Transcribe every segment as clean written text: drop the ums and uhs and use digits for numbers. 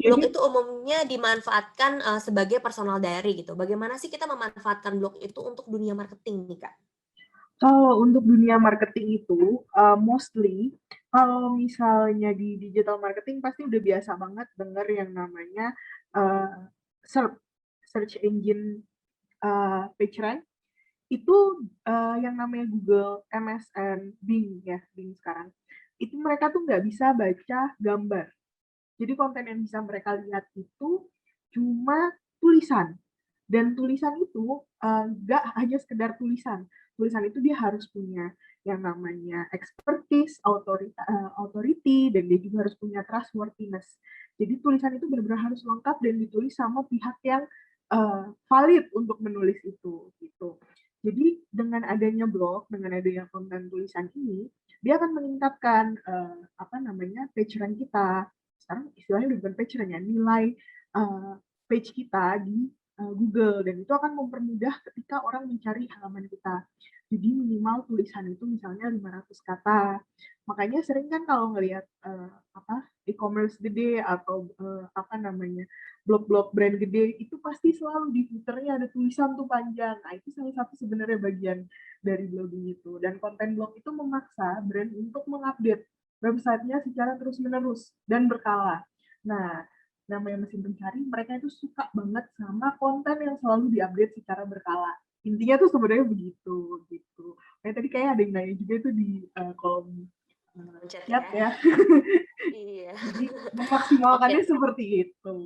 blog Jadi itu umumnya dimanfaatkan, sebagai personal diary gitu. Bagaimana sih kita memanfaatkan blog itu untuk dunia marketing nih, Kak? kalau untuk dunia marketing itu, mostly kalau misalnya di digital marketing pasti udah biasa banget denger yang namanya, eee, SERP, search engine, PageRank. Itu, yang namanya Google, MSN, Bing ya, Bing sekarang, itu mereka tuh nggak bisa baca gambar. Jadi konten yang bisa mereka lihat itu cuma tulisan, dan tulisan itu, nggak hanya sekedar tulisan. Tulisan itu dia harus punya yang namanya expertise, authority, dan dia juga harus punya trustworthiness. Jadi tulisan itu benar-benar harus lengkap dan ditulis sama pihak yang, valid untuk menulis itu, gitu. Jadi dengan adanya blog, dengan adanya konten tulisan ini, dia akan meningkatkan, apa namanya, page rank kita. Sekarang istilahnya udah bukan page rank ya, nilai, page kita di, Google, dan itu akan mempermudah ketika orang mencari halaman kita. Jadi minimal tulisan itu misalnya 500 kata. Makanya sering kan kalau ngelihat, apa, e-commerce gede atau, apa namanya, blog-blog brand gede, itu pasti selalu di footer-nya ada tulisan tuh panjang. Nah, itu salah satu sebenarnya bagian dari blogging itu. Dan konten blog itu memaksa brand untuk mengupdate website-nya secara terus-menerus dan berkala. Nah, namanya mesin pencari, mereka itu suka banget sama konten yang selalu diupdate secara berkala. Intinya tuh sebenarnya begitu, gitu. Kayak tadi kayak ada yang nanya juga itu di kolom Chat chat ya? ya. Iya. Jadi Oke. memaksimalkannya seperti itu.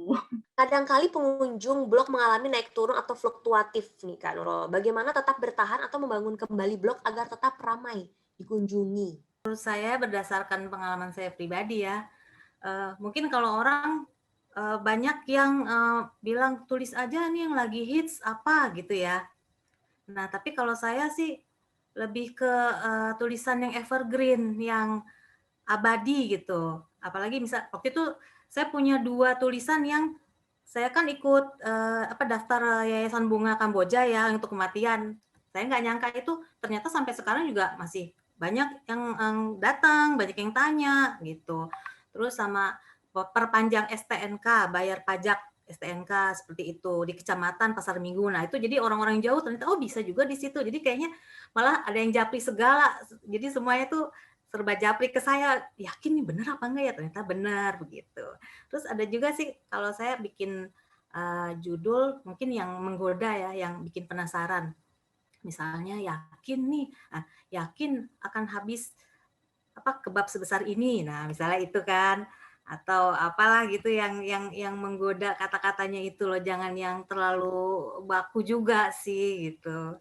Kadangkali pengunjung blog mengalami naik turun atau fluktuatif nih, Kak Nurul. Bagaimana tetap bertahan atau membangun kembali blog agar tetap ramai dikunjungi? Menurut saya berdasarkan pengalaman saya pribadi ya, mungkin kalau orang, banyak yang, bilang, "Tulis aja nih yang lagi hits apa," gitu ya. Nah, tapi kalau saya sih lebih ke, tulisan yang evergreen, yang abadi gitu. Apalagi misal waktu itu saya punya 2 tulisan yang saya kan ikut, daftar Yayasan Bunga Kamboja ya untuk kematian. Saya nggak nyangka itu ternyata sampai sekarang juga masih banyak yang datang, banyak yang tanya gitu. Terus sama perpanjang STNK, bayar pajak STNK seperti itu di Kecamatan Pasar Minggu. Nah, itu jadi orang-orang jauh ternyata, oh bisa juga di situ. Jadi kayaknya malah ada yang japri segala. Jadi semuanya tuh serba japri ke saya, yakin nih bener apa enggak ya? Ternyata benar begitu. Terus ada juga sih kalau saya bikin, judul mungkin yang menggoda ya, yang bikin penasaran. Misalnya yakin nih, yakin akan habis kebab sebesar ini. Nah, misalnya itu kan, atau apalah gitu yang menggoda kata-katanya itu loh, jangan yang terlalu baku juga sih gitu.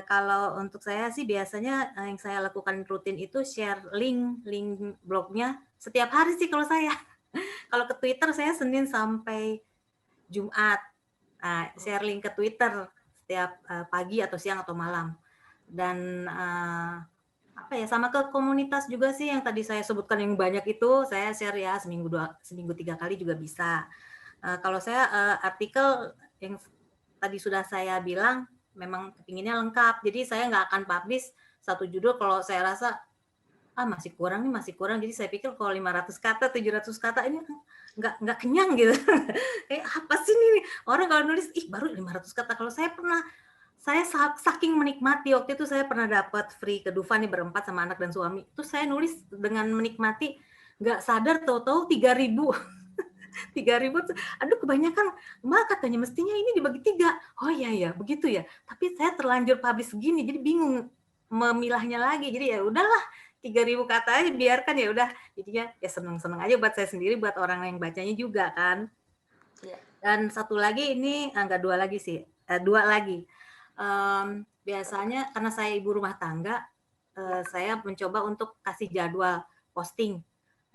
Kalau untuk saya sih biasanya, yang saya lakukan rutin itu share link link blognya setiap hari sih kalau saya. Kalau ke Twitter saya Senin sampai Jumat, share link ke Twitter setiap, pagi atau siang atau malam. Dan, sama ke komunitas juga sih yang tadi saya sebutkan yang banyak itu, saya share ya seminggu 3 kali juga bisa. Kalau saya, artikel yang tadi sudah saya bilang, memang kepinginnya lengkap. Jadi saya nggak akan publish satu judul kalau saya rasa, masih kurang nih, masih kurang. Jadi saya pikir kalau 500 kata, 700 kata ini nggak kenyang gitu. Kayak apa sih ini? Orang kalau nulis, ih baru 500 kata. Kalau saya saking menikmati, waktu itu saya pernah dapat free ke Dufan nih berempat sama anak dan suami. Itu saya nulis dengan menikmati, nggak sadar tahu-tahu 3.000. 3.000 tuh, aduh kebanyakan, Mbak katanya mestinya ini dibagi 3. Oh iya ya, begitu ya. Tapi saya terlanjur publish segini, jadi bingung memilahnya lagi. Jadi ya udahlah, 3.000 kata aja biarkan ya udah. Jadinya ya seneng-seneng aja buat saya sendiri, buat orang yang bacanya juga kan. Iya. Dan satu lagi ini, enggak 2 lagi sih, 2 lagi. Biasanya karena saya ibu rumah tangga, saya mencoba untuk kasih jadwal posting,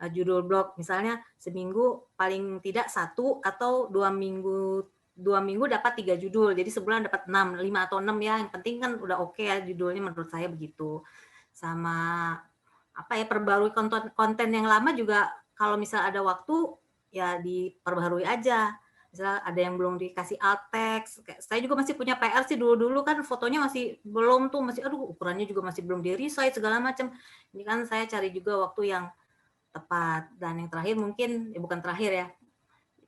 judul blog. Misalnya seminggu paling tidak 1 atau 2 minggu dapat 3 judul. Jadi sebulan dapat 6, 5 atau 6 ya, yang penting kan udah oke ya judulnya menurut saya begitu. Sama perbarui konten yang lama juga kalau misal ada waktu, ya diperbaharui aja. Misal ada yang belum dikasih alt text, saya juga masih punya PR sih dulu-dulu kan fotonya masih belum tuh, masih aduh ukurannya juga masih belum di-resize segala macam. Ini kan saya cari juga waktu yang tepat. Dan yang terakhir mungkin, ya bukan terakhir ya,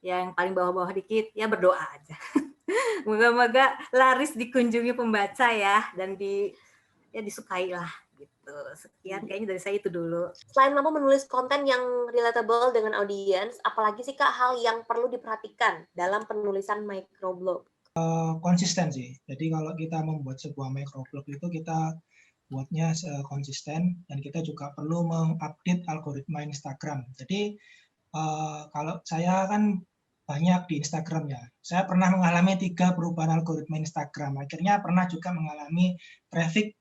yang paling bawah-bawah dikit, ya berdoa aja. Moga-moga laris dikunjungi pembaca ya, dan disukai lah gitu. Sekian kayaknya dari saya itu dulu. Selain mampu menulis konten yang relatable dengan audiens, apalagi sih Kak hal yang perlu diperhatikan dalam penulisan microblog? Konsisten sih. Jadi kalau kita membuat sebuah microblog itu kita buatnya konsisten, dan kita juga perlu mengupdate algoritma Instagram. Jadi kalau saya kan banyak di Instagram ya. Saya pernah mengalami 3 perubahan algoritma Instagram. Akhirnya pernah juga mengalami traffic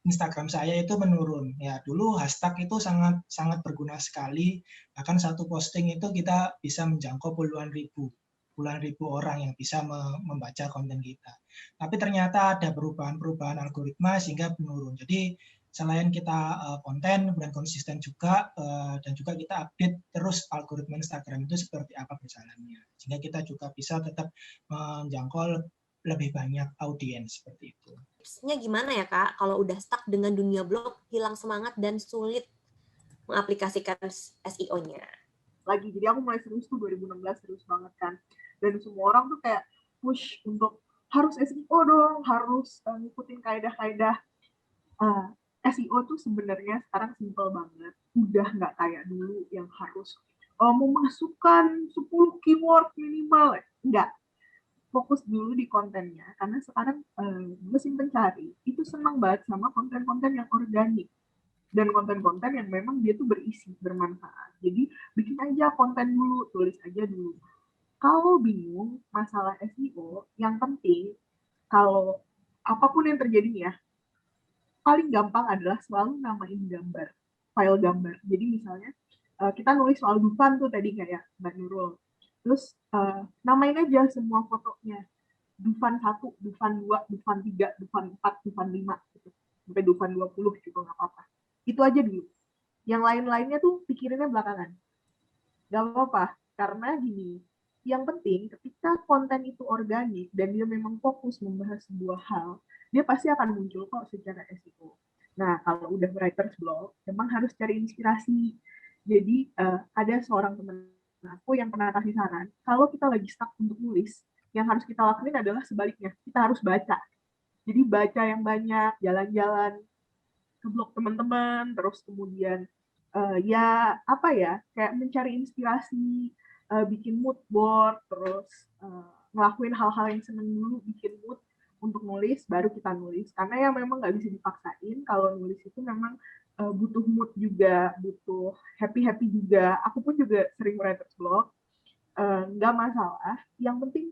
Instagram saya itu menurun. Ya, dulu hashtag itu sangat berguna sekali. Bahkan satu posting itu kita bisa menjangkau puluhan ribu orang yang bisa membaca konten kita. Tapi ternyata ada perubahan algoritma sehingga menurun. Jadi selain kita konten, kemudian konsisten juga, dan juga kita update terus algoritma Instagram itu seperti apa berjalannya. Sehingga kita juga bisa tetap menjangkau lebih banyak audiens seperti itu. Tipsnya gimana ya Kak, kalau udah stuck dengan dunia blog, hilang semangat dan sulit mengaplikasikan SEO-nya? Jadi aku mulai serius tuh 2016, serius banget kan. Dan semua orang tuh kayak push untuk harus SEO dong, harus ngikutin kaedah-kaedah. SEO tuh sebenarnya sekarang simple banget. Udah nggak kayak dulu yang harus memasukkan 10 keyword minimal. Nggak. Fokus dulu di kontennya. Karena sekarang mesin pencari itu senang banget sama konten-konten yang organik. Dan konten-konten yang memang dia tuh berisi, bermanfaat. Jadi bikin aja konten dulu, tulis aja dulu. Kalau bingung masalah SEO, yang penting kalau apapun yang terjadi ya, paling gampang adalah selalu namain gambar, file gambar. Jadi misalnya kita nulis soal Dufan tuh tadi kayak Mbak Nurul. Terus namain aja semua fotonya. Dufan 1, Dufan 2, Dufan 3, Dufan 4, Dufan 5 gitu. Sampai Dufan 20 juga nggak apa-apa. Itu aja dulu. Yang lain-lainnya tuh pikirinnya belakangan. Nggak apa-apa, karena gini, yang penting ketika konten itu organik dan dia memang fokus membahas sebuah hal, dia pasti akan muncul kok secara SEO. Nah, kalau udah writer's block, memang harus cari inspirasi. Jadi, ada seorang teman aku yang pernah kasih saran, kalau kita lagi stuck untuk nulis, yang harus kita lakuin adalah sebaliknya, kita harus baca. Jadi baca yang banyak, jalan-jalan ke blog teman-teman, terus kemudian kayak mencari inspirasi, bikin mood board, terus ngelakuin hal-hal yang seneng dulu, bikin mood untuk nulis, baru kita nulis. Karena ya memang nggak bisa dipaksain, kalau nulis itu memang butuh mood juga, butuh happy-happy juga. Aku pun juga sering writer's block, nggak masalah. Yang penting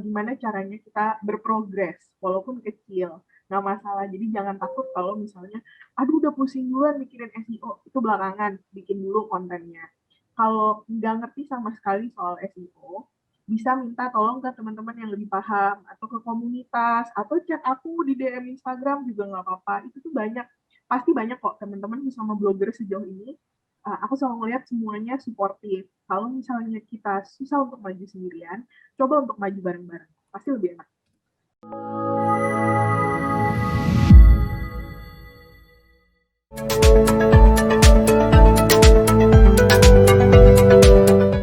gimana caranya kita berprogres, walaupun kecil. Nggak masalah, jadi jangan takut kalau misalnya, aduh udah pusing duluan mikirin SEO, itu belakangan, bikin dulu kontennya. Kalau nggak ngerti sama sekali soal SEO, bisa minta tolong ke teman-teman yang lebih paham, atau ke komunitas, atau chat aku di DM Instagram juga nggak apa-apa, itu tuh pasti banyak kok teman-teman sama blogger sejauh ini. Aku selalu ngeliat semuanya suportif. Kalau misalnya kita susah untuk maju sendirian, coba untuk maju bareng-bareng, pasti lebih enak.